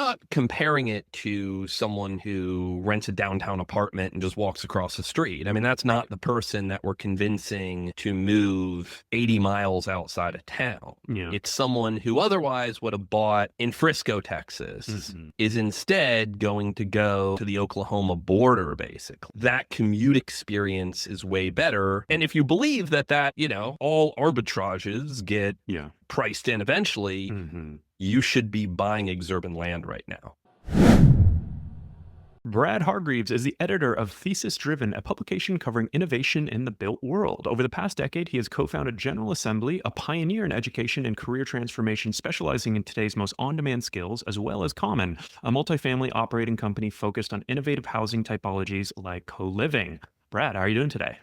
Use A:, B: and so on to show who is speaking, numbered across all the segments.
A: not comparing it to someone who rents a downtown apartment and just walks across the street. I mean, that's not the person that we're convincing to move 80 miles outside of town.
B: Yeah.
A: It's someone who otherwise would have bought in Frisco, Texas, is instead going to go to the Oklahoma border, basically. That commute experience is way better. And if you believe that, all arbitrages get
B: Yeah.
A: priced in eventually, you should be buying exurban land right now.
B: Brad Hargreaves is the editor of Thesis Driven, a publication covering innovation in the built world. Over the past decade, he has co-founded General Assembly, a pioneer in education and career transformation specializing in today's most on-demand skills, as well as Common, a multifamily operating company focused on innovative housing typologies like co-living. Brad, how are you doing today?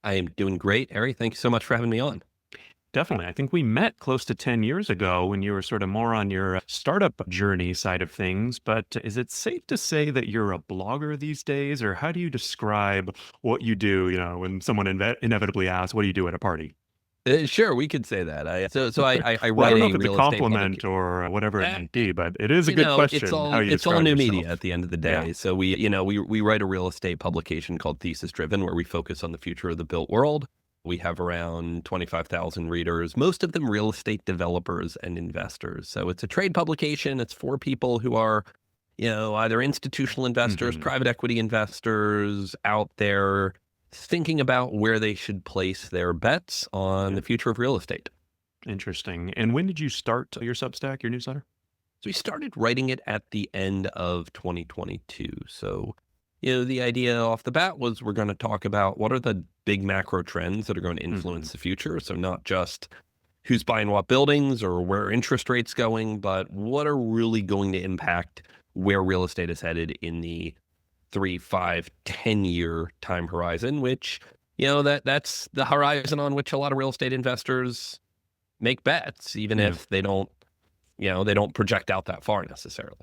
A: I am doing great, Harry. Thank you so much for having me on.
B: Definitely. I think we met close to 10 years ago when you were sort of more on your startup journey side of things. But is it safe to say that you're a blogger these days? Or how do you describe what you do, when someone inevitably asks, what do you do at a party?
A: Sure, we could say that. I
B: Well, I
A: write
B: don't know
A: a
B: if it's a
A: real estate
B: compliment or whatever it
A: eh,
B: might be, but it is a good question how you
A: it's all
B: describe
A: new
B: yourself.
A: media at the end of the
B: Yeah.
A: day. So we write a real estate publication called Thesis Driven, where we focus on the future of the built world. We have around 25,000 readers, most of them real estate developers and investors. So it's a trade publication. It's for people who are, either institutional investors,
B: hmm
A: private equity investors out there thinking about where they should place their bets on
B: Yeah.
A: the future of real estate.
B: Interesting. And when did you start your Substack, your newsletter?
A: So we started writing it at the end of 2022. So, the idea off the bat was we're going to talk about what are the big macro trends that are going to
B: hmm
A: influence the future. So not just who's buying what buildings or where interest rates going, but what are really going to impact where real estate is headed in the 3, 5, 10-year time horizon, which, that's the horizon on which a lot of real estate investors make bets, even
B: Yeah.
A: if they don't project out that far necessarily.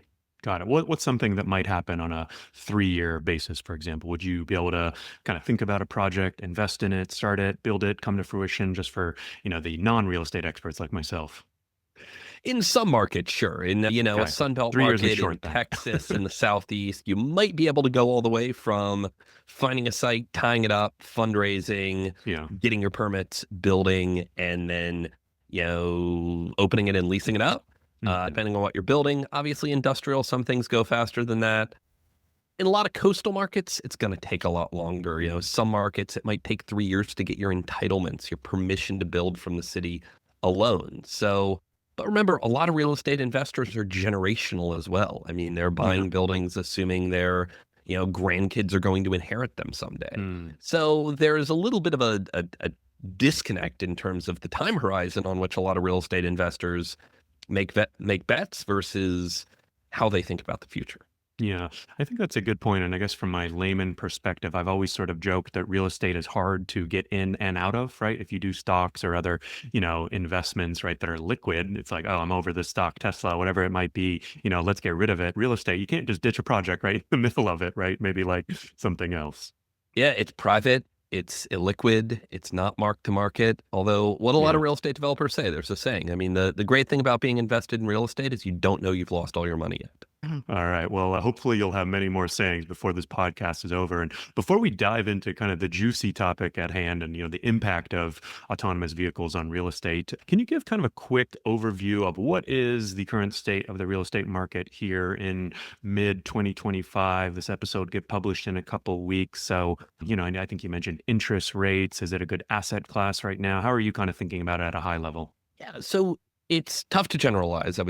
B: Got it. What's something that might happen on a 3-year basis, for example? Would you be able to kind of think about a project, invest in it, start it, build it, come to fruition just for, the non-real estate experts like myself?
A: In some markets, sure. In, a
B: Okay.
A: Sunbelt
B: 3 years is
A: market in
B: short then.
A: Texas and the Southeast, you might be able to go all the way from finding a site, tying it up, fundraising,
B: Yeah.
A: getting your permits, building, and then, opening it and leasing it out,
B: Mhm.
A: depending on what you're building. Obviously, industrial, some things go faster than that. In a lot of coastal markets, it's going to take a lot longer. Some markets, it might take 3 years to get your entitlements, your permission to build from the city alone. So, but remember, a lot of real estate investors are generational as well. I mean, they're
B: Yeah.
A: buying buildings assuming their, grandkids are going to inherit them someday.
B: Mm.
A: So there's a little bit of a disconnect in terms of the time horizon on which a lot of real estate investors make bets versus how they think about the future.
B: Yeah, I think that's a good point. And I guess from my layman perspective, I've always sort of joked that real estate is hard to get in and out of, right? If you do stocks or other, investments, right, that are liquid, it's like, oh, I'm over this stock, Tesla, whatever it might be, let's get rid of it. Real estate, you can't just ditch a project, right? In the middle of it, right? Maybe like something else.
A: Yeah, it's private, it's illiquid, it's not mark to market. Although what a lot
B: Yeah.
A: of real estate developers say, there's a saying. I mean, the great thing about being invested in real estate is you don't know you've lost all your money yet.
B: All right. Well, hopefully you'll have many more sayings before this podcast is over. And before we dive into kind of the juicy topic at hand and, the impact of autonomous vehicles on real estate, can you give kind of a quick overview of what is the current state of the real estate market here in mid 2025? This episode get published in a couple weeks. So, I think you mentioned interest rates. Is it a good asset class right now? How are you kind of thinking about it at a high level?
A: Yeah, so it's tough to generalize, I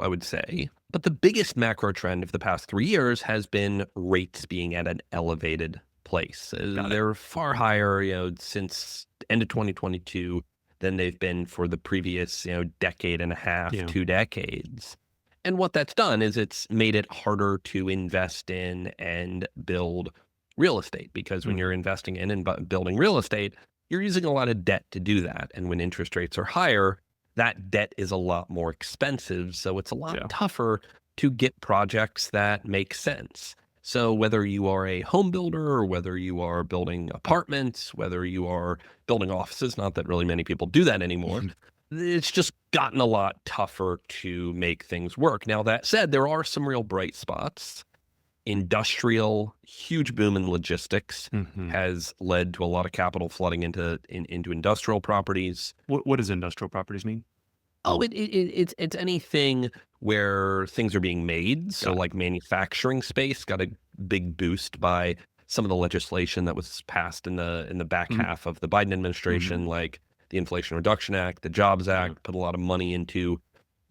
A: would say. But the biggest macro trend of the past 3 years has been rates being at an elevated place.
B: Got it.
A: They're far higher, since end of 2022 than they've been for the previous, decade and a half,
B: Yeah.
A: 2 decades. And what that's done is it's made it harder to invest in and build real estate because when you're
B: Mhm.
A: investing in and building real estate, you're using a lot of debt to do that. And when interest rates are higher, that debt is a lot more expensive. So it's a lot
B: Yeah.
A: tougher to get projects that make sense. So whether you are a home builder or whether you are building apartments, whether you are building offices, not that really many people do that anymore, it's just gotten a lot tougher to make things work. Now, that said, there are some real bright spots. Industrial, huge boom in logistics
B: Hmm.
A: has led to a lot of capital flooding into industrial properties.
B: What does industrial properties mean?
A: Oh, it's anything where things are being made. So,
B: Got it.
A: like manufacturing space got a big boost by some of the legislation that was passed in the back
B: Mhm.
A: half of the Biden
B: Mhm.
A: administration, like the Inflation Reduction Act, the Jobs
B: Yeah.
A: Act, put a lot of money into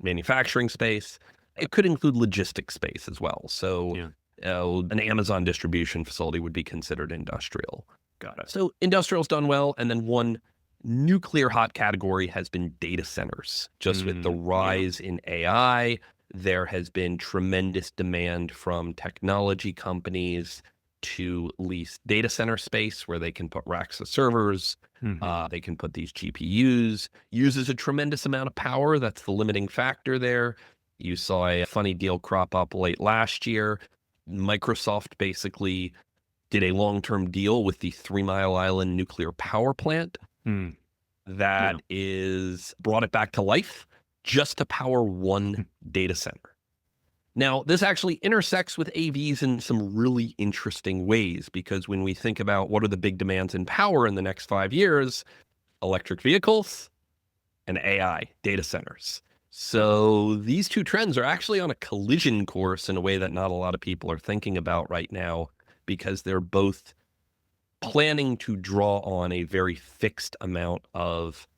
A: manufacturing space. It could include logistics space as well. So,
B: Yeah.
A: an Amazon distribution facility would be considered industrial.
B: Got it.
A: So industrial's done well, and then one nuclear hot category has been data centers. Just with the
B: Yeah.
A: rise in AI, there has been tremendous demand from technology companies to lease data center space where they can put racks of servers.
B: Hmm.
A: They can put these GPUs. Uses a tremendous amount of power. That's the limiting factor there. You saw a funny deal crop up late last year. Microsoft basically did a long-term deal with the 3 Mile Island nuclear power plant
B: Mm. Yeah.
A: that is brought it back to life just to power one
B: Mm.
A: data center. Now, this actually intersects with AVs in some really interesting ways because when we think about what are the big demands in power in the next 5 years, electric vehicles and AI data centers. So these two trends are actually on a collision course in a way that not a lot of people are thinking about right now because they're both planning to draw on a very fixed amount of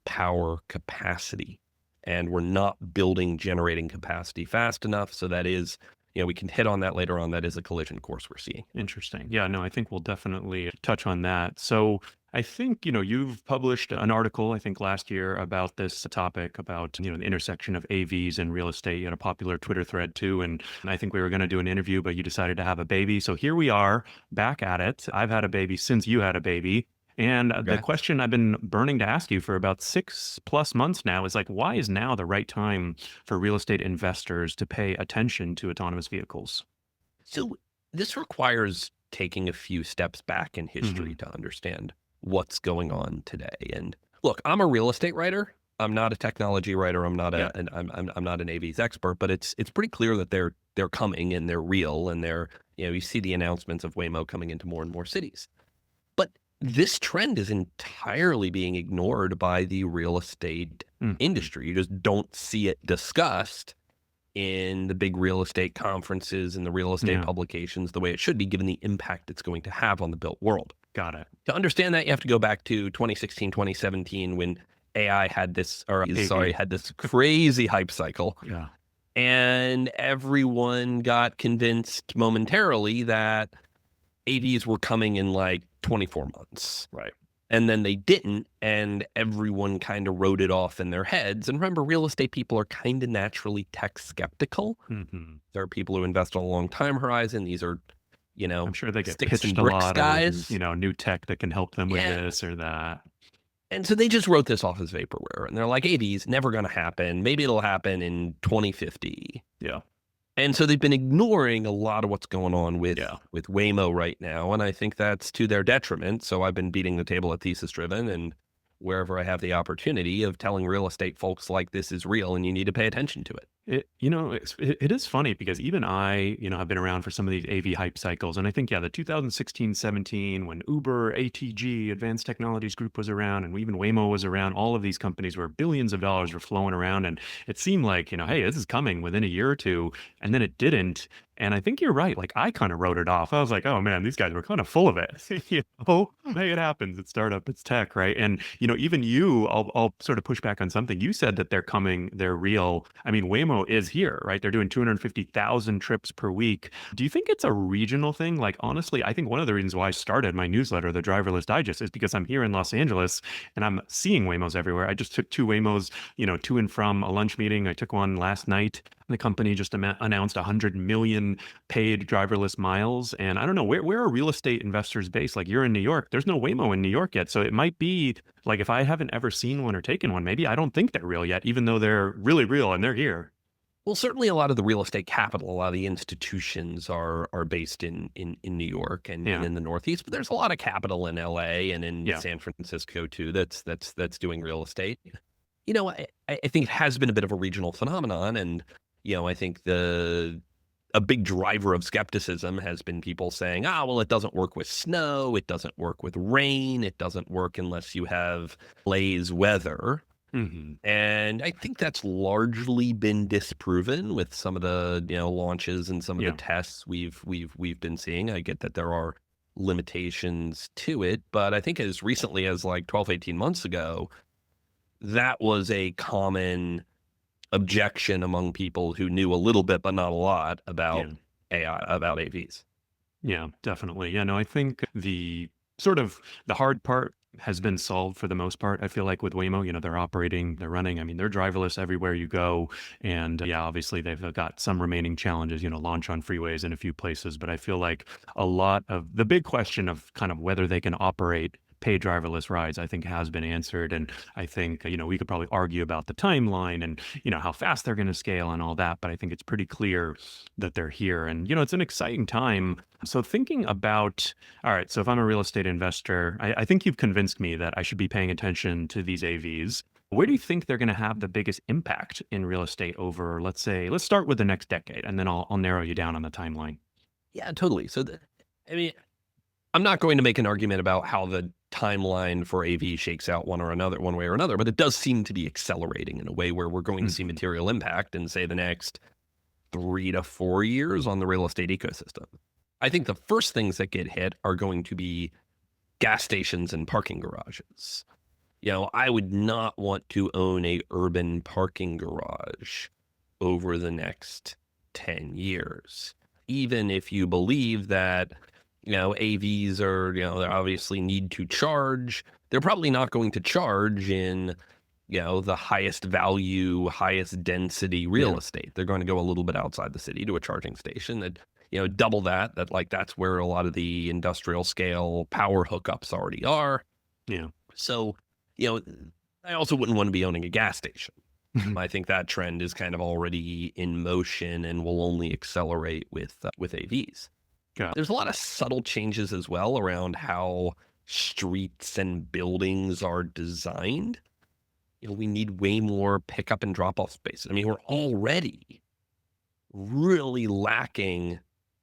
A: power capacity. And we're not building generating capacity fast enough. So that is, we can hit on that later on. That is a collision course we're seeing.
B: Interesting. Yeah, no, I think we'll definitely touch on that. So I think, you've published an article, I think last year about this topic about, the intersection of AVs and real estate. You had a popular Twitter thread too. And I think we were going to do an interview, but you decided to have a baby. So here we are back at it. I've had a baby since you had a baby. And the
A: Congrats.
B: question I've been burning to ask you for about 6+ months now is like, why is now the right time for real estate investors to pay attention to autonomous vehicles?
A: So this requires taking a few steps back in
B: Hmm.
A: history to understand what's going on today. And look, I'm a real estate writer. I'm not a technology writer. I'm not
B: Yeah.
A: I'm not an AVs expert, but it's pretty clear that they're coming and they're real and you see the announcements of Waymo coming into more and more cities. But this trend is entirely being ignored by the real estate
B: Mhm.
A: industry. You just don't see it discussed in the big real estate conferences and the real estate
B: Yeah.
A: publications the way it should be, given the impact it's going to have on the built world.
B: Got it.
A: To understand that, you have to go back to 2016, 2017, when AI had this, or sorry,
B: AV.
A: had this crazy hype cycle,
B: Yeah.
A: and everyone got convinced momentarily that AVs were coming in like 24 months.
B: Right.
A: And then they didn't, and everyone kind of wrote it off in their heads. And remember, real estate people are kind of naturally tech skeptical.
B: Mhm.
A: There are people who invest on a long time horizon. These are,
B: I'm sure they get
A: sticks and
B: pitched a
A: bricks
B: lot of,
A: guys.
B: new tech that can help them with
A: Yeah.
B: this or that.
A: And so they just wrote this off as vaporware. And they're like, AVs never going to happen. Maybe it'll happen in 2050.
B: Yeah.
A: And so they've been ignoring a lot of what's going on with
B: Yeah.
A: with Waymo right now, and I think that's to their detriment. So I've been beating the table at Thesis Driven and wherever I have the opportunity of telling real estate folks like this is real and you need to pay attention to it.
B: It is funny because even I, have been around for some of these AV hype cycles. And I think, yeah, the 2016, 17, when Uber, ATG, Advanced Technologies Group was around, and even Waymo was around, all of these companies where billions of dollars were flowing around. And it seemed like, hey, this is coming within a year or two. And then it didn't. And I think you're right. Like I kind of wrote it off. I was like, oh man, these guys were kind of full of it. Hey, it happens. It's startup, it's tech, right? And even I'll sort of push back on something. You said that they're coming, they're real. I mean, Waymo is here, right? They're doing 250,000 trips per week. Do you think it's a regional thing? Like honestly, I think one of the reasons why I started my newsletter, the Driverless Digest, is because I'm here in Los Angeles and I'm seeing Waymos everywhere. I just took two Waymos, to and from a lunch meeting. I took one last night. The company just announced 100 million paid driverless miles. And I don't know, where are real estate investors based? Like you're in New York. There's no Waymo in New York yet. So it might be like if I haven't ever seen one or taken one, maybe I don't think they're real yet, even though they're really real and they're here.
A: Well, certainly a lot of the real estate capital, a lot of the institutions are based in New York and
B: Yeah.
A: in the Northeast, but there's a lot of capital in LA and in
B: Yeah.
A: San Francisco too that's doing real estate. I think it has been a bit of a regional phenomenon, and I think the a big driver of skepticism has been people saying, well, it doesn't work with snow, it doesn't work with rain, it doesn't work unless you have blaze weather.
B: Hmm.
A: And I think that's largely been disproven with some of the launches and some of the
B: Yeah.
A: tests we've been seeing. I get that there are limitations to it, but I think as recently as like 12, 18 months ago, that was a common objection among people who knew a little bit but not a lot about
B: Yeah.
A: AVs.
B: Yeah, definitely. Yeah, no, I think the sort of the hard part has been solved for the most part. I feel like with Waymo, they're operating, they're running. I mean, they're driverless everywhere you go. And yeah, obviously they've got some remaining challenges, launch on freeways in a few places. But I feel like a lot of the big question of kind of whether they can operate pay driverless rides, I think has been answered. And I think, we could probably argue about the timeline and, how fast they're going to scale and all that. But I think it's pretty clear that they're here. And, it's an exciting time. So thinking about, all right, so if I'm a real estate investor, I think you've convinced me that I should be paying attention to these AVs. Where do you think they're going to have the biggest impact in real estate over, let's say, let's start with the next decade, and then I'll narrow you down on the timeline.
A: Yeah, totally. I mean, I'm not going to make an argument about how the timeline for AV shakes out one way or another, but it does seem to be accelerating in a way where we're going to see
B: Mhm.
A: material impact in, say, the next 3 to 4 years on the real estate ecosystem. I think the first things that get hit are going to be gas stations and parking garages. I would not want to own a urban parking garage over the next 10 years. Even if you believe that, AVs are, they obviously need to charge, they're probably not going to charge in, the highest value, highest density real
B: Yeah.
A: estate. They're going to go a little bit outside the city to a charging station that, double that like that's where a lot of the industrial scale power hookups already are.
B: Yeah.
A: So, you know, I also wouldn't want to be owning a gas station. I think that trend is kind of already in motion and will only accelerate with AVs.
B: Got
A: There's a lot of subtle changes as well around how streets and buildings are designed. We need way more pickup and drop off spaces. I mean, we're already really lacking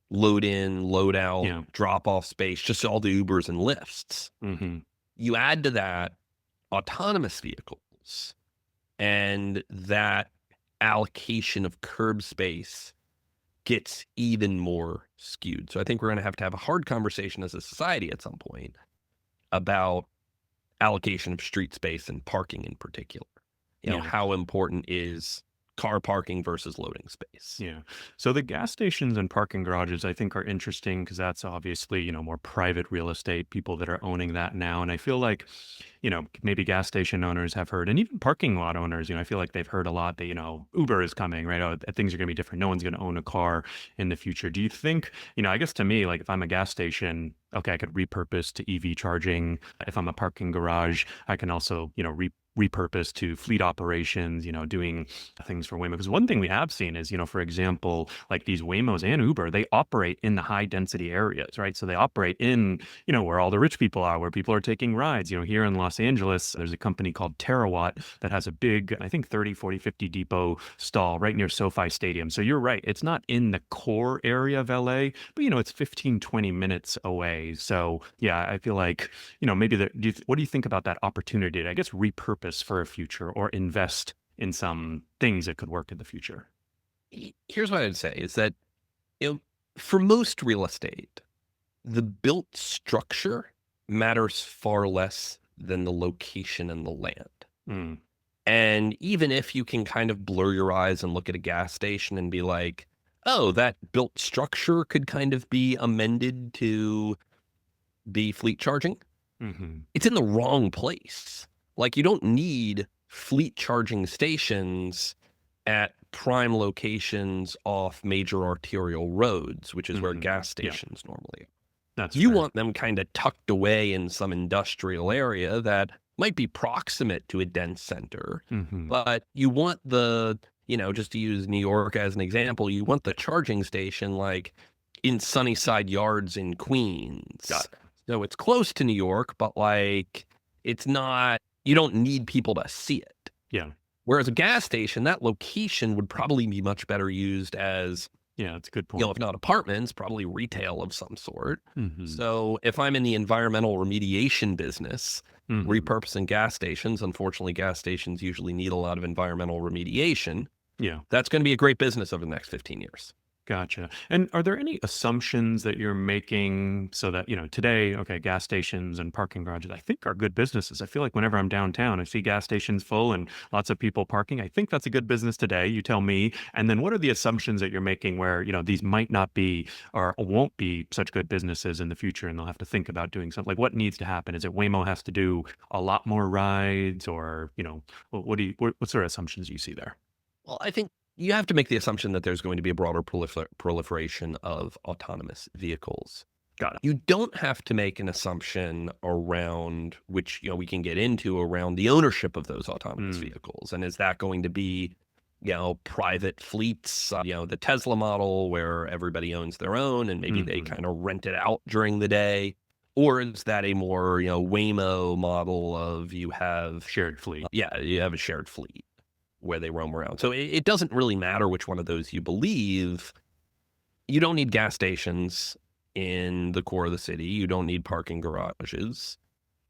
A: load in, load out,
B: Yeah.
A: drop off space, just all the Ubers and Lyfts.
B: Hmm.
A: You add to that autonomous vehicles and that allocation of curb space gets even more skewed. So I think we're going to have a hard conversation as a society at some point about allocation of street space and parking in particular.
B: Yeah.
A: How important is car parking versus loading space?
B: Yeah. So the gas stations and parking garages, I think, are interesting because that's obviously, more private real estate, people that are owning that now. And I feel like, maybe gas station owners have heard, and even parking lot owners, I feel like they've heard a lot that, Uber is coming, right? Oh, things are going to be different. No one's going to own a car in the future. Do you think, I guess to me, like if I'm a gas station, okay, I could repurpose to EV charging. If I'm a parking garage, I can also, repurpose to fleet operations, doing things for Waymo. Because one thing we have seen is, for example, like these Waymos and Uber, they operate in the high density areas, right? So they operate in, where all the rich people are, where people are taking rides. Here in Los Angeles, there's a company called Terawatt that has a big, I think 30, 40, 50 depot stall right near SoFi Stadium. So you're right. It's not in the core area of LA, but, it's 15, 20 minutes away. So yeah, I feel like, maybe what do you think about that opportunity to, I guess, repurpose for a future or invest in some things that could work in the future?
A: Here's what I'd say is that, you know, for most real estate, the built structure matters far less than the location and the land.
B: Mm,
A: And even if you can kind of blur your eyes and look at a gas station and be like, oh, that built structure could kind of be amended to be fleet charging,
B: hmm.
A: it's in the wrong place. Like, you don't need fleet charging stations at prime locations off major arterial roads, which is where
B: Hmm.
A: gas
B: Yeah,
A: stations normally are.
B: that's
A: You
B: fair.
A: want them kind of tucked away in some industrial area that might be proximate to a dense center,
B: Hmm.
A: but you want just to use New York as an example, you want the charging station like in Sunnyside Yards in
B: Got
A: Queens.
B: it.
A: So it's close to New York, but like it's not, you don't need people to see it.
B: Yeah.
A: Whereas a gas station, that location would probably be much better used as,
B: Yeah, that's a good point.
A: if not apartments, probably retail of some sort.
B: Mhm.
A: So if I'm in the environmental remediation business,
B: Mhm.
A: repurposing gas stations, unfortunately, gas stations usually need a lot of environmental remediation.
B: Yeah.
A: That's going to be a great business over the next 15 years.
B: Gotcha. And are there any assumptions that you're making so that, today, okay, gas stations and parking garages, I think are good businesses. I feel like whenever I'm downtown, I see gas stations full and lots of people parking. I think that's a good business today. You tell me. And then what are the assumptions that you're making where, these might not be or won't be such good businesses in the future and they'll have to think about doing something? Like what needs to happen? Is it Waymo has to do a lot more rides or, what sort of assumptions do you see there?
A: Well, I think you have to make the assumption that there's going to be a broader proliferation of autonomous vehicles.
B: Got it.
A: You don't have to make an assumption around which, we can get into around the ownership of those autonomous
B: Mm,
A: vehicles. And is that going to be, private fleets, the Tesla model where everybody owns their own and maybe they
B: mhm.
A: kind of rent it out during the day? Or is that a more, Waymo model of you have,
B: Shared fleet.
A: yeah, you have a shared fleet where they roam around. So it doesn't really matter which one of those you believe. You don't need gas stations in the core of the city. You don't need parking garages,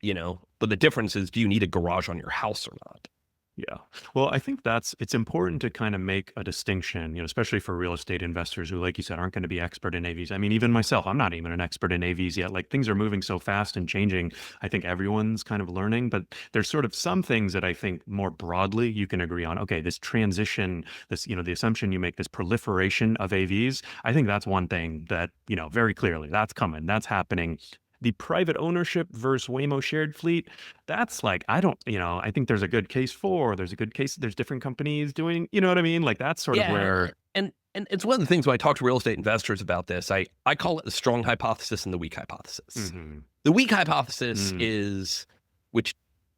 A: but the difference is, do you need a garage on your house or not?
B: Yeah. Well, I think it's important to kind of make a distinction, especially for real estate investors who, like you said, aren't going to be expert in AVs. I mean, even myself, I'm not even an expert in AVs yet. Like things are moving so fast and changing. I think everyone's kind of learning, but there's sort of some things that I think more broadly you can agree on. Okay, this transition, the assumption you make, this proliferation of AVs, I think that's one thing that, very clearly that's coming, that's happening. The private ownership versus Waymo shared fleet, that's like, I don't, I think there's a good case there's a good case, there's different companies doing, you know what I mean? Like that's sort of
A: Yeah,
B: where,
A: and it's one of the things when I talk to real estate investors about this, I call it the strong hypothesis and the weak hypothesis.
B: hmm
A: The weak hypothesis
B: mm,
A: is, which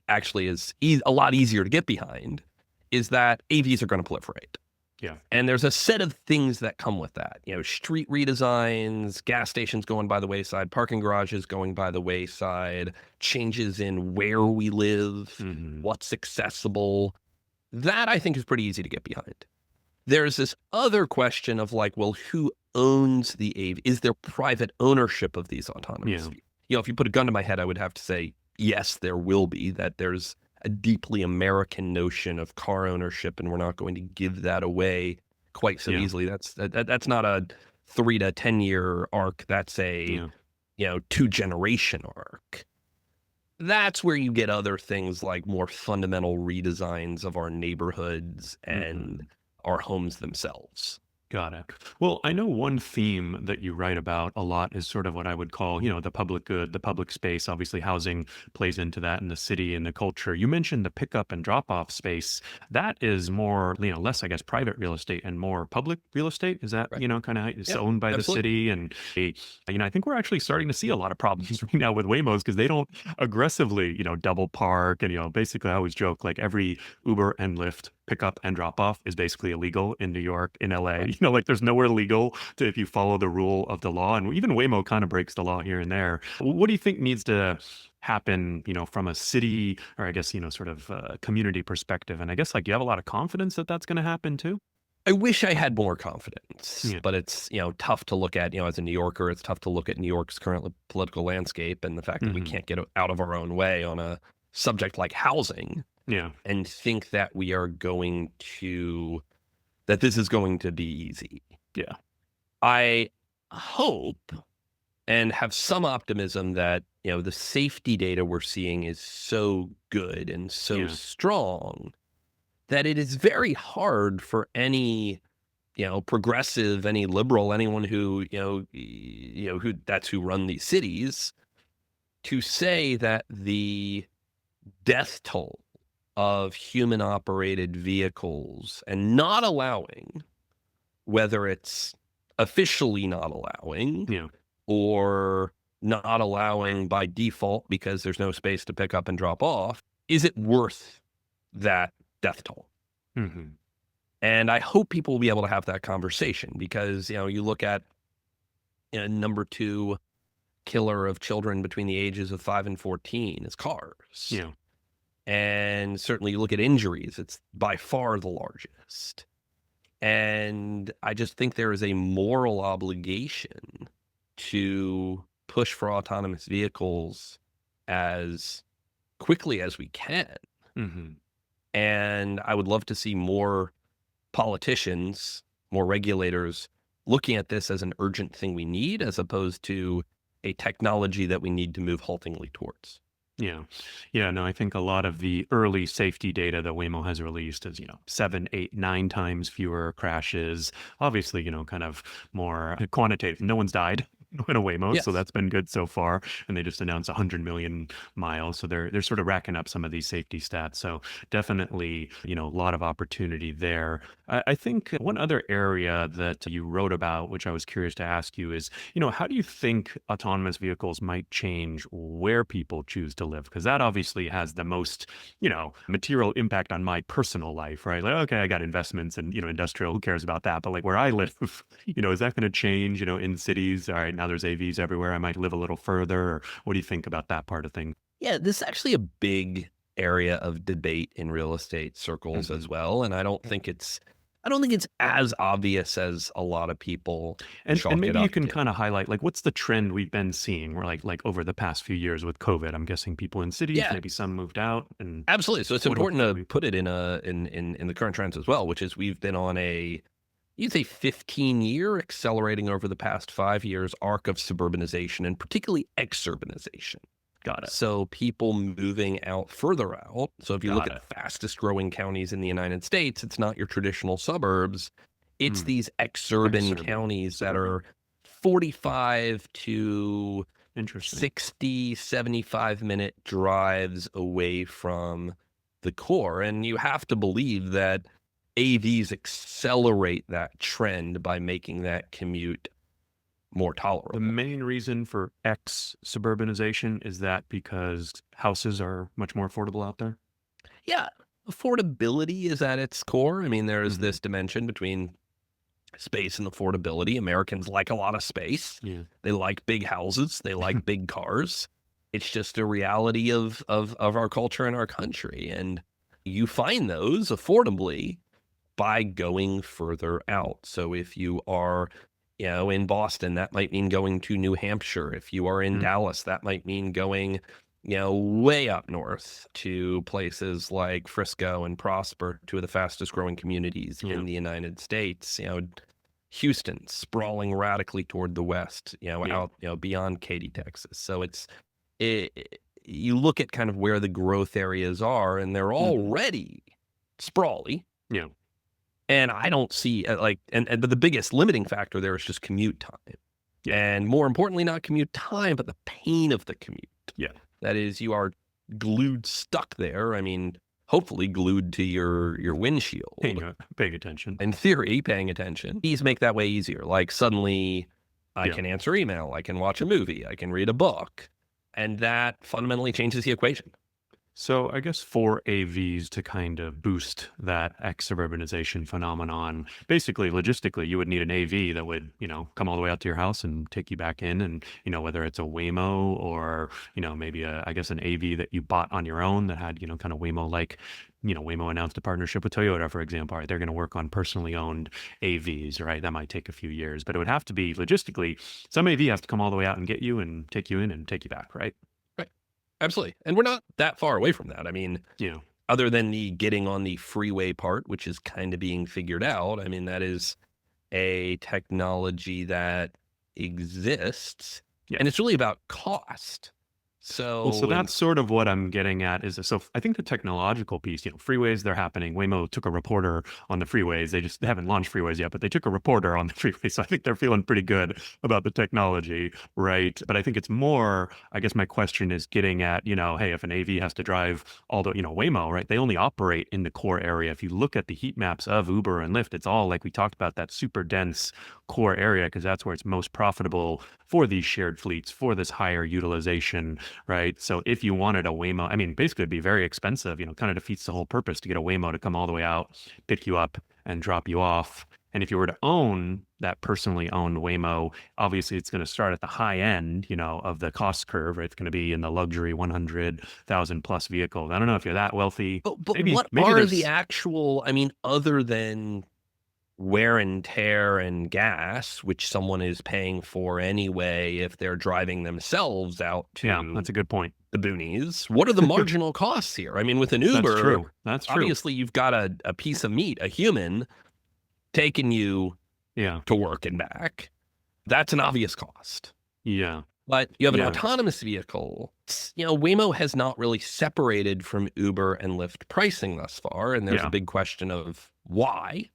A: actually is a lot easier to get behind, is that AVs are going to proliferate.
B: yeah,
A: And there's a set of things that come with that. Street redesigns, gas stations going by the wayside, parking garages going by the wayside, changes in where we live,
B: hmm
A: what's accessible. That I think is pretty easy to get behind. There's this other question of like, well, who owns the AV? Is there private ownership of these autonomous
B: yeah,
A: vehicles? If you put a gun to my head, I would have to say, yes, there will be, that there's a deeply American notion of car ownership, and we're not going to give that away quite so
B: yeah,
A: easily. That's not a 3 to 10 year arc. That's a,
B: yeah,
A: 2 generation arc. That's where you get other things like more fundamental redesigns of our neighborhoods and
B: hmm
A: our homes themselves.
B: got it. Well, I know one theme that you write about a lot is sort of what I would call, the public good, the public space. Obviously, housing plays into that in the city and the culture. You mentioned the pickup and drop off space. That is more, less, I guess, private real estate and more public real estate. Is that,
A: Right.
B: kind of it's
A: Yep.
B: owned by the
A: Absolutely.
B: city? And, I think we're actually starting to see a lot of problems right now with Waymos because they don't aggressively, double park. And, basically, I always joke like every Uber and Lyft pickup and drop off is basically illegal in New York, in LA.
A: Right.
B: Like there's nowhere legal to if you follow the rule of the law. And even Waymo kind of breaks the law here and there. What do you think needs to happen, from a city or I guess, sort of community perspective? And I guess like you have a lot of confidence that that's going to happen too.
A: I wish I had more confidence,
B: Yeah.
A: but it's, tough to look at, as a New Yorker, it's tough to look at New York's current political landscape and the fact that we
B: hmm
A: can't get out of our own way on a subject like housing
B: Yeah.
A: and think that that this is going to be easy.
B: Yeah.
A: I hope and have some optimism that, the safety data we're seeing is so good and so
B: Yeah.
A: strong that it is very hard for any, progressive, any liberal, anyone who, who that's who run these cities to say that the death toll of human operated vehicles and not allowing, whether it's officially not allowing
B: Yeah.
A: or not allowing by default because there's no space to pick up and drop off, is it worth that death toll?
B: hmm
A: And I hope people will be able to have that conversation because, you look at number two killer of children between the ages of 5 and 14 is cars.
B: Yeah.
A: And certainly you look at injuries, it's by far the largest. And I just think there is a moral obligation to push for autonomous vehicles as quickly as we can.
B: Hmm.
A: And I would love to see more politicians, more regulators looking at this as an urgent thing we need, as opposed to a technology that we need to move haltingly towards.
B: Yeah. Yeah. No, I think a lot of the early safety data that Waymo has released is, 7, 8, 9 times fewer crashes. Obviously, kind of more quantitative. No one's died in a Waymo, so
A: Yes.
B: that's been good so far. And they just announced 100 million miles. So they're sort of racking up some of these safety stats. So definitely, a lot of opportunity there. I think one other area that you wrote about, which I was curious to ask you, is how do you think autonomous vehicles might change where people choose to live? Because that obviously has the most, material impact on my personal life, right? Like, okay, I got investments and, industrial, who cares about that? But like where I live, is that going to change, in cities? All right, now there's AVs everywhere. I might live a little further. Or what do you think about that part of things?
A: Yeah, this is actually a big area of debate in real estate circles
B: Hmm.
A: as well, and I don't think it's as obvious as a lot of people
B: And
A: chalk it
B: maybe you
A: up
B: can
A: to.
B: kind of highlight like what's the trend we've been seeing? We're like over the past few years with COVID. I'm guessing people in cities,
A: Yeah,
B: maybe some moved out, and
A: absolutely. So it's
B: what
A: important
B: what do
A: to
B: we?
A: put it in the current trends as well, which is we've been on a you'd say 15-year accelerating over the past 5 years arc of suburbanization and particularly exurbanization.
B: Got it.
A: So people moving out further out. So if you look
B: Got
A: at the
B: it.
A: fastest growing counties in the United States, it's not your traditional suburbs. It's
B: Mm.
A: these exurban
B: Exurban,
A: counties that
B: suburban.
A: are 45 to
B: Interesting.
A: 60, 75-minute drives away from the core. And you have to believe that AVs accelerate that trend by making that commute more
B: The
A: tolerable.
B: main reason for X suburbanization is that because houses are much more affordable out there.
A: Yeah, affordability is at its core. I mean, there is
B: Hmm.
A: this dimension between space and affordability. Americans like a lot of space.
B: Yeah.
A: They like big houses. They like big cars. It's just a reality of our culture and our country. And you find those affordably by going further out. So if you are, in Boston, that might mean going to New Hampshire. If you are in
B: Mm.
A: Dallas, that might mean going, way up north to places like Frisco and Prosper, two of the fastest growing communities
B: Yeah.
A: in the United States. Houston sprawling radically toward the west,
B: Yeah.
A: out, beyond Katy, Texas. So you look at kind of where the growth areas are, and they're
B: Hmm.
A: already sprawly,
B: Yeah.
A: and I don't see, and but the biggest limiting factor there is just commute time.
B: Yeah.
A: And more importantly, not commute time, but the pain of the commute.
B: Yeah.
A: That is, you are glued stuck there. I mean, hopefully glued to your windshield.
B: Paying attention.
A: In theory, paying attention. These make that way easier. Like suddenly I
B: Yeah.
A: can answer email, I can watch a movie, I can read a book. And that fundamentally changes the equation.
B: So I guess for AVs to kind of boost that exurbanization phenomenon, basically logistically, you would need an AV that would, come all the way out to your house and take you back in. And, whether it's a Waymo or, maybe I guess an AV that you bought on your own that had, kind of Waymo like, Waymo announced a partnership with Toyota, for example. All right, they're going to work on personally owned AVs, right? That might take a few years, but it would have to be logistically, some AV has to come all the way out and get you and take you in and take you back, right?
A: Right. Absolutely. And we're not that far away from that. I mean,
B: Yeah.
A: other than the getting on the freeway part, which is kind of being figured out, I mean, that is a technology that exists,
B: Yeah.
A: and it's really about cost.
B: Well, so
A: So,
B: that's sort of what I'm getting at is so I think the technological piece, freeways, they're happening. Waymo took a reporter on the freeways. They haven't launched freeways yet, but they took a reporter on the freeway. So I think they're feeling pretty good about the technology, right? But I think it's more, I guess my question is getting at, hey, if an AV has to drive all the, Waymo, right? They only operate in the core area. If you look at the heat maps of Uber and Lyft, it's all like we talked about that super dense core area because that's where it's most profitable for these shared fleets, for this higher utilization, right? So if you wanted a Waymo, I mean, basically it'd be very expensive, kind of defeats the whole purpose to get a Waymo to come all the way out, pick you up and drop you off. And if you were to own that personally owned Waymo, obviously it's going to start at the high end, of the cost curve, right? It's going to be in the luxury 100,000 plus vehicles. I don't know if you're that wealthy.
A: But
B: Maybe,
A: what
B: maybe
A: are the
B: there's,
A: actual, I mean, other than wear and tear and gas, which someone is paying for anyway if they're driving themselves out
B: yeah,
A: to
B: that's a good point.
A: the boonies, what are the marginal costs here? I mean, with an
B: That's
A: Uber,
B: true. That's true.
A: obviously you've got a piece of meat, a human taking you
B: Yeah.
A: to work and back. That's an obvious cost.
B: Yeah.
A: But you have an
B: Yeah.
A: autonomous vehicle. Waymo has not really separated from Uber and Lyft pricing thus far. And there's a
B: Yeah.
A: big question of why.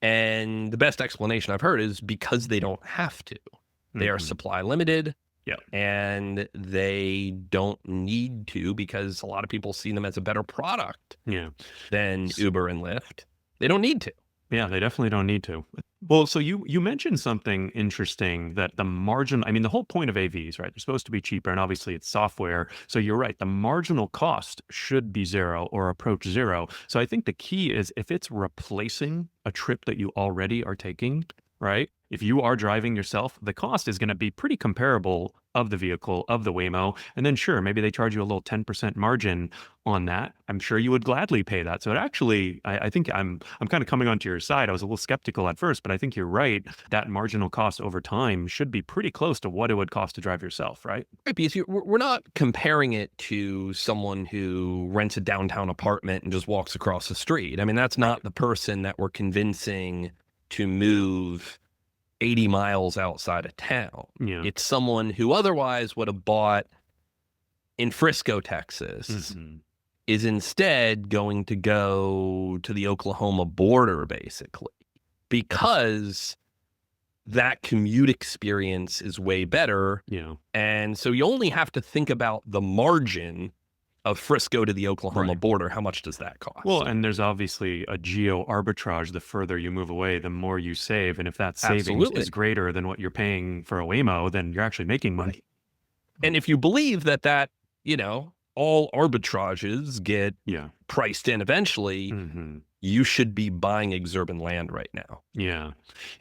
A: And the best explanation I've heard is because they don't have to. They are
B: Hmm.
A: supply limited
B: Yeah.
A: and they don't need to because a lot of people see them as a better product
B: Yeah.
A: than Uber and Lyft. They don't need to.
B: Yeah, they definitely don't need to. Well, so you mentioned something interesting that the margin, I mean, the whole point of AVs, right? They're supposed to be cheaper, and obviously it's software. So you're right, the marginal cost should be zero or approach zero. So I think the key is if it's replacing a trip that you already are taking, right? If you are driving yourself, the cost is going to be pretty comparable of the vehicle, of the Waymo. And then sure, maybe they charge you a little 10% margin on that. I'm sure you would gladly pay that. So it actually, I think I'm kind of coming onto your side. I was a little skeptical at first, but I think you're right. That marginal cost over time should be pretty close to what it would cost to drive yourself, right?
A: Right, because we're not comparing it to someone who rents a downtown apartment and just walks across the street. I mean, that's
B: Right.
A: not the person that we're convincing to move 80 miles outside of town.
B: Yeah.
A: It's someone who otherwise would have bought in Frisco, Texas,
B: Hmm.
A: is instead going to go to the Oklahoma border, basically, because that commute experience is way better.
B: Yeah.
A: And so you only have to think about the margin of Frisco to the Oklahoma
B: Right.
A: border. How much does that
B: Well,
A: cost?
B: and there's obviously a geo arbitrage. The further you move away, the more you save. And if that savings
A: Absolutely.
B: is greater than what you're paying for a Waymo, then you're actually making money.
A: And if you believe that, all arbitrages get
B: Yeah.
A: priced in eventually,
B: Hmm.
A: you should be buying exurban land right now.
B: Yeah.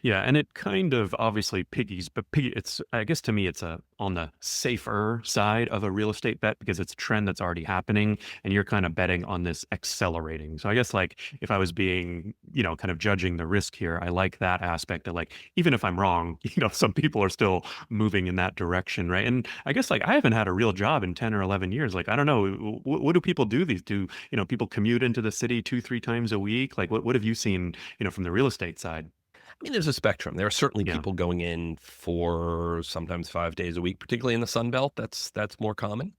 B: Yeah. And it kind of obviously it's, I guess to me, it's on the safer side of a real estate bet because it's a trend that's already happening and you're kind of betting on this accelerating. So I guess like if I was being, kind of judging the risk here, I like that aspect of like, even if I'm wrong, some people are still moving in that direction. Right. And I guess like I haven't had a real job in 10 or 11 years. Like, I don't know, what do people do people commute into the city 2, 3 times a week? Like what have you seen, from the real estate side?
A: I mean, there's a spectrum. There are certainly
B: Yeah.
A: people going in for sometimes 5 days a week, particularly in the Sun Belt. That's more common.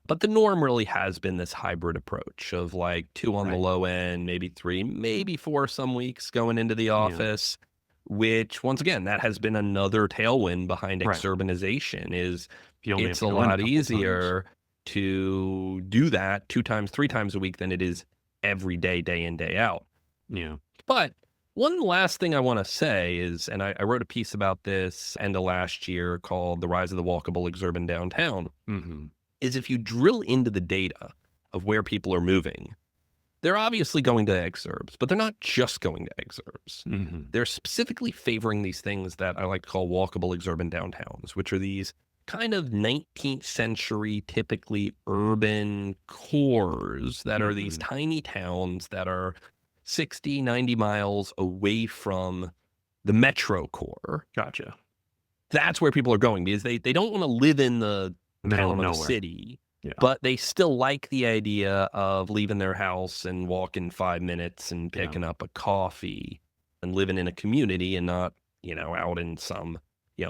A: But the norm really has been this hybrid approach of like two on the
B: Right.
A: low end, maybe three, maybe four some weeks going into the
B: Yeah.
A: office, which once again, that has been another tailwind behind
B: Right.
A: exurbanization is
B: If you only have
A: it's
B: to
A: a
B: go in a
A: lot
B: couple times.
A: easier to do that 2 times, 3 times a week than it is every day, day in, day out.
B: Yeah.
A: But one last thing I want to say is, and I wrote a piece about this end of last year called The Rise of the Walkable Exurban Downtown,
B: Mhm.
A: is if you drill into the data of where people are moving, they're obviously going to exurbs, but they're not just going to exurbs.
B: Mhm.
A: They're specifically favoring these things that I like to call walkable exurban downtowns, which are these kind of 19th century, typically urban cores that are these
B: Mhm.
A: tiny towns that are 60, 90 miles away from the metro core.
B: Gotcha.
A: That's where people are going because they don't want to live in the
B: Middle of
A: town or the
B: nowhere.
A: city,
B: Yeah.
A: but they still like the idea of leaving their house and walking 5 minutes and
B: Yeah.
A: picking up a coffee and living in a community and not, out in some,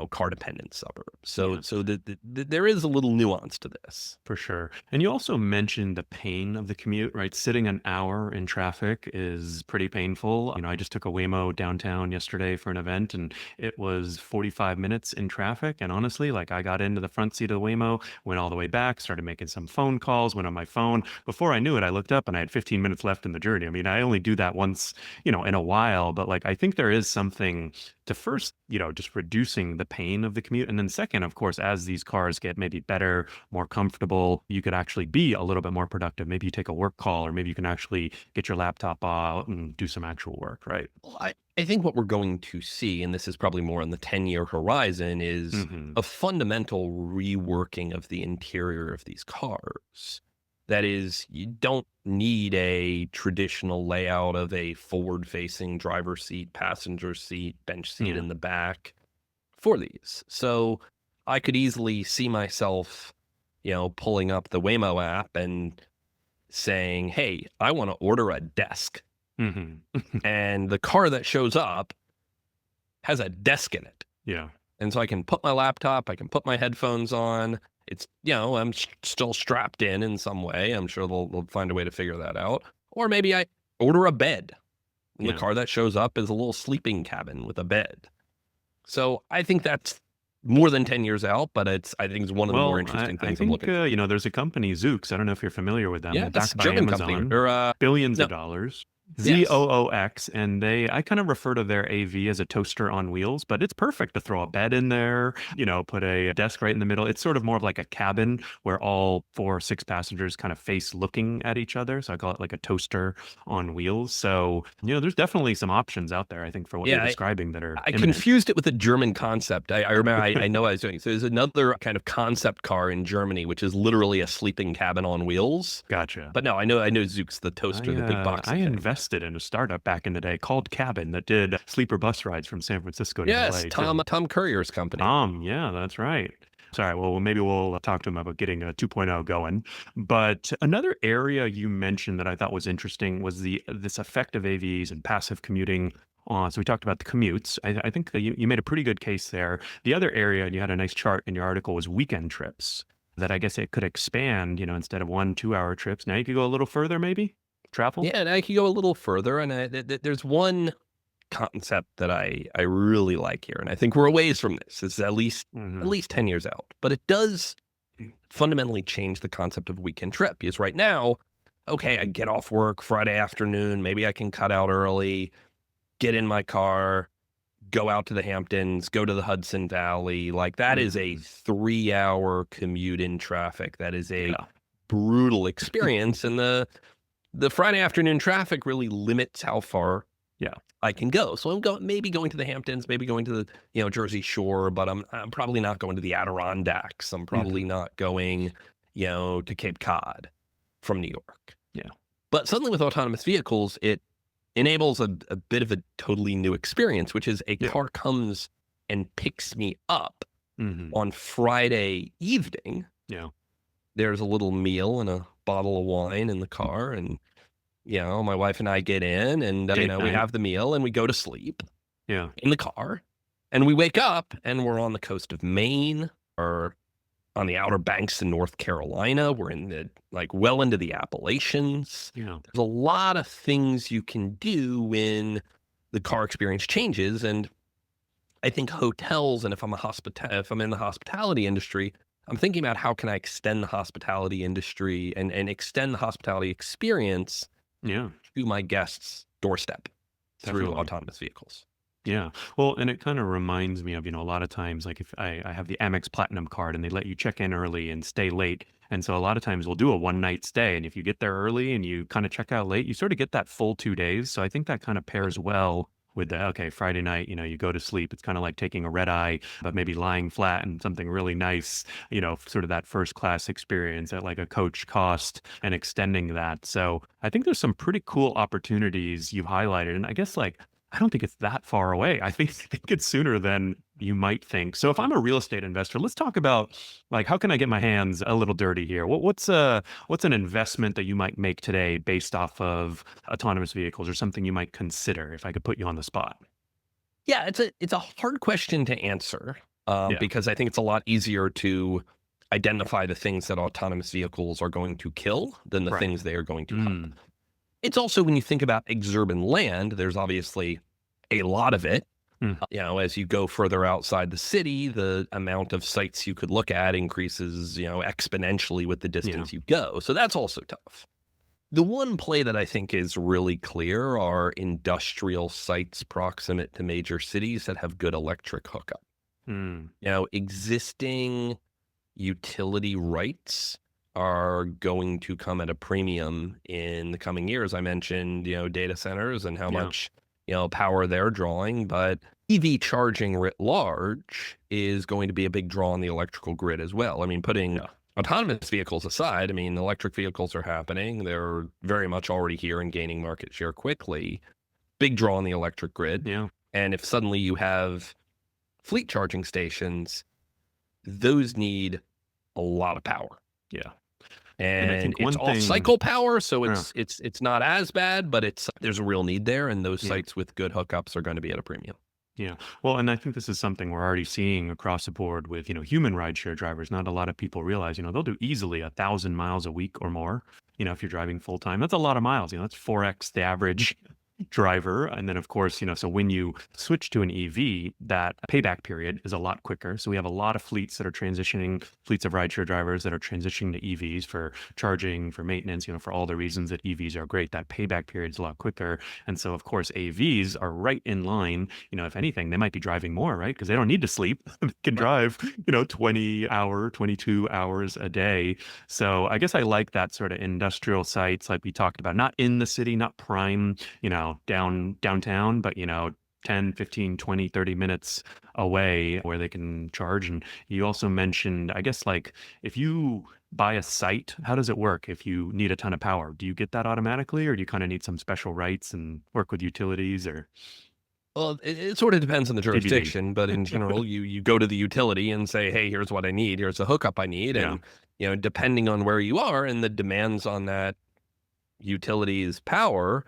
A: car dependent suburb. So,
B: Yeah.
A: there is a little nuance to this.
B: For sure. And you also mentioned the pain of the commute, right? Sitting an hour in traffic is pretty painful. I just took a Waymo downtown yesterday for an event and it was 45 minutes in traffic. And honestly, like I got into the front seat of the Waymo, went all the way back, started making some phone calls, went on my phone. Before I knew it, I looked up and I had 15 minutes left in the journey. I mean, I only do that once, in a while, but like I think there is something to first just reducing the pain of the commute. And then second, of course, as these cars get maybe better, more comfortable, you could actually be a little bit more productive. Maybe you take a work call, or maybe you can actually get your laptop out and do some actual work, right?
A: Well, I think what we're going to see, and this is probably more on the 10-year horizon, is
B: Hmm.
A: a fundamental reworking of the interior of these cars. That is, you don't need a traditional layout of a forward facing driver seat, passenger seat, bench seat
B: Yeah.
A: in the back for these. So I could easily see myself, pulling up the Waymo app and saying, "Hey, I want to order a desk."
B: Hmm.
A: And the car that shows up has a desk in it.
B: Yeah.
A: And so I can put my laptop, I can put my headphones on. It's, I'm still strapped in some way. I'm sure they'll find a way to figure that out. Or maybe I order a bed, and the
B: Yeah.
A: car that shows up is a little sleeping cabin with a bed. So I think that's more than 10 years out, but I think it's one of the more
B: Well, I,
A: interesting
B: I
A: things I'm
B: think,
A: looking for.
B: there's a company, Zoox. I don't know if you're familiar with them. They're
A: Yes,
B: backed by
A: German company
B: Amazon,
A: or
B: billions
A: no,
B: of dollars.
A: yes.
B: ZOOX, and I kind of refer to their AV as a toaster on wheels, but it's perfect to throw a bed in there, put a desk right in the middle. It's sort of more of like a cabin where all 4 or 6 passengers kind of face looking at each other. So I call it like a toaster on wheels. So, there's definitely some options out there, I think, for what you're
A: Yeah,
B: describing that are
A: I
B: imminent.
A: confused it with a German concept. I remember I know I was doing. So there's another kind of concept car in Germany, which is literally a sleeping cabin on wheels.
B: Gotcha.
A: But no, I know Zooks, the toaster, the big
B: I
A: boxy thing.
B: invested in a startup back in the day called Cabin that did sleeper bus rides from San Francisco to
A: Yes,
B: LA too.
A: Tom Courier's company.
B: Yeah, that's right. Sorry, well, maybe we'll talk to him about getting a 2.0 going. But another area you mentioned that I thought was interesting was this effect of AVs and passive commuting. So we talked about the commutes. I think that you made a pretty good case there. The other area, and you had a nice chart in your article, was weekend trips. That I guess it could expand. Instead of 1 2 hour trips, now you could go a little further, maybe travel.
A: Yeah, and I could go a little further, and there's one concept that I really like here, and I think we're a ways from this. It's at
B: Hmm.
A: least 10 years out, but it does fundamentally change the concept of weekend trip. Because right now, okay, I get off work Friday afternoon, maybe I can cut out early, get in my car, go out to the Hamptons, go to the Hudson Valley. Like that is a
B: Hmm.
A: 3-hour commute in traffic. That is a
B: Yeah.
A: brutal experience. And the Friday afternoon traffic really limits how far
B: Yeah.
A: I can go. So I'm maybe going to the Hamptons, maybe going to the, Jersey Shore, but I'm probably not going to the Adirondacks. I'm probably
B: Hmm.
A: not going, to Cape Cod from New York.
B: Yeah.
A: But suddenly with autonomous vehicles, it enables a bit of a totally new experience, which is a
B: Yeah.
A: car comes and picks me up
B: Hmm.
A: on Friday evening.
B: Yeah.
A: There's a little meal and a bottle of wine in the car, and my wife and I get in, and
B: Date
A: we
B: night.
A: have the meal and we go to sleep
B: Yeah.
A: in the car, and we wake up and we're on the coast of Maine or on the Outer Banks in North Carolina. We're in the well into the Appalachians.
B: Yeah.
A: There's a lot of things you can do when the car experience changes, and I think hotels, and if I'm in the hospitality industry, I'm thinking about how can I extend the hospitality industry and extend the hospitality experience
B: Yeah.
A: to my guests' doorstep through
B: Definitely.
A: autonomous vehicles.
B: Yeah. Well, and it kind of reminds me of, a lot of times, like if I have the Amex Platinum card and they let you check in early and stay late. And so a lot of times we'll do a 1 night stay. And if you get there early and you kind of check out late, you sort of get that full 2 days. So I think that kind of pairs well with the, okay, Friday night, you go to sleep. It's kind of like taking a red eye, but maybe lying flat in something really nice, sort of that first class experience at like a coach cost and extending that. So I think there's some pretty cool opportunities you've highlighted. And I guess like, I don't think it's that far away. I think it's sooner than you might think. So if I'm a real estate investor, let's talk about like how can I get my hands a little dirty here? What's an investment that you might make today based off of autonomous vehicles or something you might consider if I could put you on the spot?
A: Yeah, it's a hard question to answer,
B: Yeah.
A: because I think it's a lot easier to identify the things that autonomous vehicles are going to kill than the
B: Right.
A: things they are going to help.
B: Mm.
A: It's also when you think about exurban land, there's obviously a lot of it.
B: Mm.
A: As you go further outside the city, the amount of sites you could look at increases, exponentially with the
B: Yeah.
A: distance you go. So that's also tough. The one play that I think is really clear are industrial sites proximate to major cities that have good electric hookup.
B: Mm,
A: Existing utility rights are going to come at a premium in the coming years. I mentioned, data centers and how
B: yeah,
A: much, power they're drawing, but EV charging writ large is going to be a big draw on the electrical grid as well. I mean, putting
B: yeah,
A: autonomous vehicles aside, I mean, electric vehicles are happening. They're very much already here and gaining market share quickly. Big draw on the electric grid.
B: yeah,
A: And if suddenly you have fleet charging stations, those need a lot of power.
B: yeah. And I
A: And
B: think
A: it's
B: one
A: off
B: thing
A: cycle power, so
B: yeah,
A: it's not as bad, but there's a real need there, and those
B: yeah.
A: sites with good hookups are going to be at a premium.
B: Yeah. Well, and I think this is something we're already seeing across the board with, human rideshare drivers. Not a lot of people realize, they'll do easily 1,000 miles a week or more. If you're driving full time, that's a lot of miles. That's 4x the average driver. And then, of course, so when you switch to an EV, that payback period is a lot quicker. So we have a lot of fleets that are transitioning, fleets of rideshare drivers that are transitioning to EVs for charging, for maintenance, for all the reasons that EVs are great. That payback period is a lot quicker. And so, of course, AVs are right in line. If anything, they might be driving more, right? Because they don't need to sleep. They can
A: Right.
B: drive, 22 hours a day. So I guess I like that sort of industrial sites like we talked about, not in the city, not prime, downtown, but 10, 15, 20, 30 minutes away where they can charge. And you also mentioned, I guess, like if you buy a site, how does it work if you need a ton of power? Do you get that automatically, or do you kind of need some special rights and work with utilities or
A: Well, it sort of depends on the
B: TBD?
A: jurisdiction, but in general, you go to the utility and say, "Hey, here's what I need. Here's a hookup I need,"
B: Yeah.
A: and depending on where you are and the demands on that utility's power,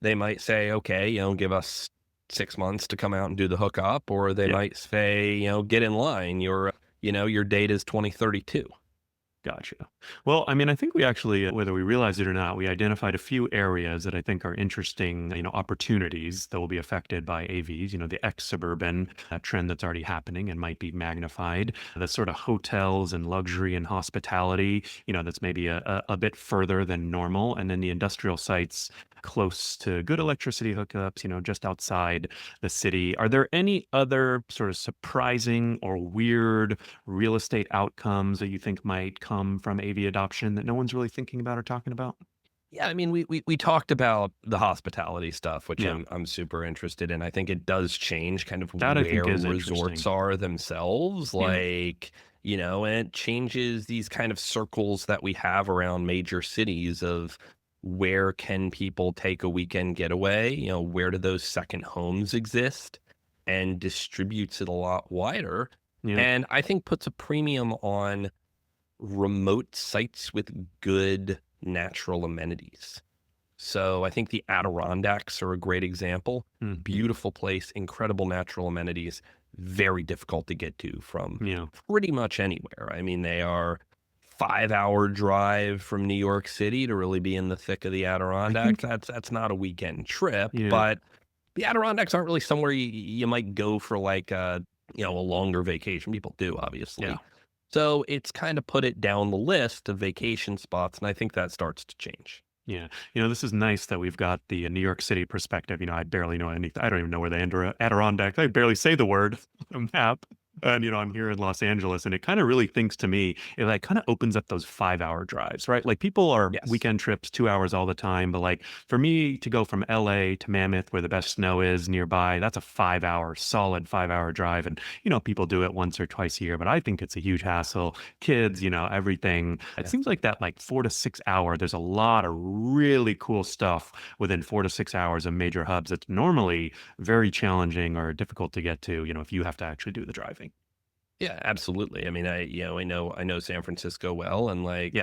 A: they might say, "Okay, give us 6 months to come out and do the hookup," or they
B: Yeah.
A: might say, "Get in line. Your date is 2032."
B: Gotcha. Well, I mean, I think we actually, whether we realize it or not, we identified a few areas that I think are interesting, opportunities that will be affected by AVs, the ex-suburban trend that's already happening and might be magnified, the sort of hotels and luxury and hospitality, that's maybe a bit further than normal. And then the industrial sites close to good electricity hookups, just outside the city. Are there any other sort of surprising or weird real estate outcomes that you think might come from AV adoption that no one's really thinking about or talking about?
A: Yeah, I mean, we talked about the hospitality stuff, which
B: Yeah,
A: I'm super interested in. I think it does change kind of
B: that I
A: where
B: think is
A: resorts
B: interesting.
A: are themselves,
B: Yeah,
A: like, and it changes these kind of circles that we have around major cities of where can people take a weekend getaway? Where do those second homes exist? And distributes it a lot wider.
B: yeah,
A: And I think puts a premium on remote sites with good natural amenities. So I think the Adirondacks are a great example.
B: mhm,
A: Beautiful place, incredible natural amenities, very difficult to get to from
B: yeah.
A: pretty much anywhere. I mean, they are 5-hour drive from New York City to really be in the thick of the
B: I
A: Adirondacks.
B: think,
A: That's not a weekend trip,
B: yeah,
A: but the Adirondacks aren't really somewhere you might go for like a longer vacation. People do,
B: yeah.
A: obviously. So it's kind of put it down the list of vacation spots, and I think that starts to change.
B: Yeah. This is nice that we've got the New York City perspective. I barely know anything. I don't even know where the Adirondacks. I barely say the word on the map. And I'm here in Los Angeles, and it kind of really thinks to me, it like kind of opens up those 5-hour drives, right? Like people are
A: Yes.
B: weekend trips, 2 hours all the time, but like for me to go from LA to Mammoth, where the best snow is nearby, that's a 5-hour, solid 5-hour drive. And people do it once or twice a year, but I think it's a huge hassle. Kids, everything. It
A: Yeah.
B: seems like that like 4 to 6 hour, there's a lot of really cool stuff within 4 to 6 hours of major hubs. It's normally very challenging or difficult to get to, if you have to actually do the driving.
A: Yeah, absolutely. I mean, I know San Francisco well, and like,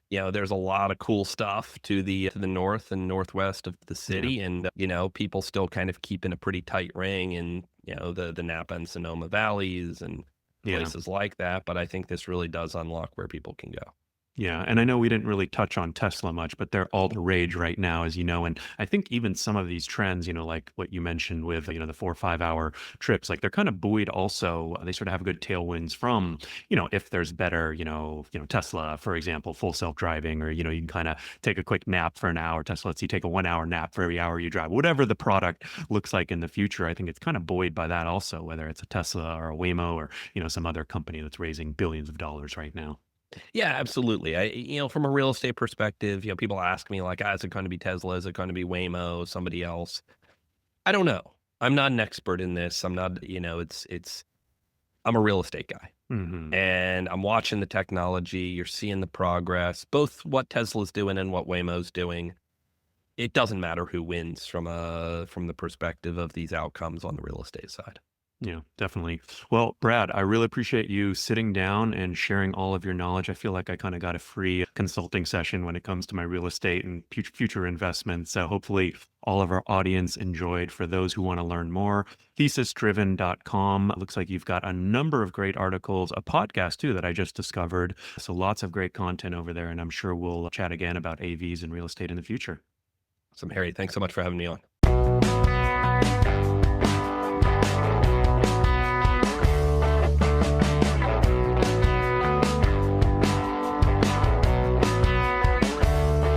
B: Yeah,
A: there's a lot of cool stuff to the north and northwest of the
B: yeah,
A: city, and people still kind of keep in a pretty tight ring in the Napa and Sonoma valleys and
B: yeah.
A: places like that. But I think this really does unlock where people can go.
B: Yeah, and I know we didn't really touch on Tesla much, but they're all the rage right now, as you know. And I think even some of these trends, like what you mentioned with, the 4 or 5 hour trips, like they're kind of buoyed also. They sort of have good tailwinds from, if there's better, Tesla, for example, full self-driving, or, you can kind of take a quick nap for an hour. Tesla lets you take a 1 hour nap for every hour you drive, whatever the product looks like in the future. I think it's kind of buoyed by that also, whether it's a Tesla or a Waymo or, some other company that's raising billions of dollars right now.
A: Yeah, absolutely. From a real estate perspective, people ask me like, is it going to be Tesla? Is it going to be Waymo? Somebody else? I don't know. I'm not an expert in this. I'm not, I'm a real estate guy
B: Hmm.
A: and I'm watching the technology. You're seeing the progress, both what Tesla's doing and what Waymo's doing. It doesn't matter who wins from the perspective of these outcomes on the real estate side.
B: Yeah, definitely. Well, Brad, I really appreciate you sitting down and sharing all of your knowledge. I feel like I kind of got a free consulting session when it comes to my real estate and future investments. So hopefully all of our audience enjoyed. For those who want to learn more, thesisdriven.com. It looks like you've got a number of great articles, a podcast too that I just discovered. So lots of great content over there. And I'm sure we'll chat again about AVs and real estate in the future.
A: So, Harry, thanks so much for having me on.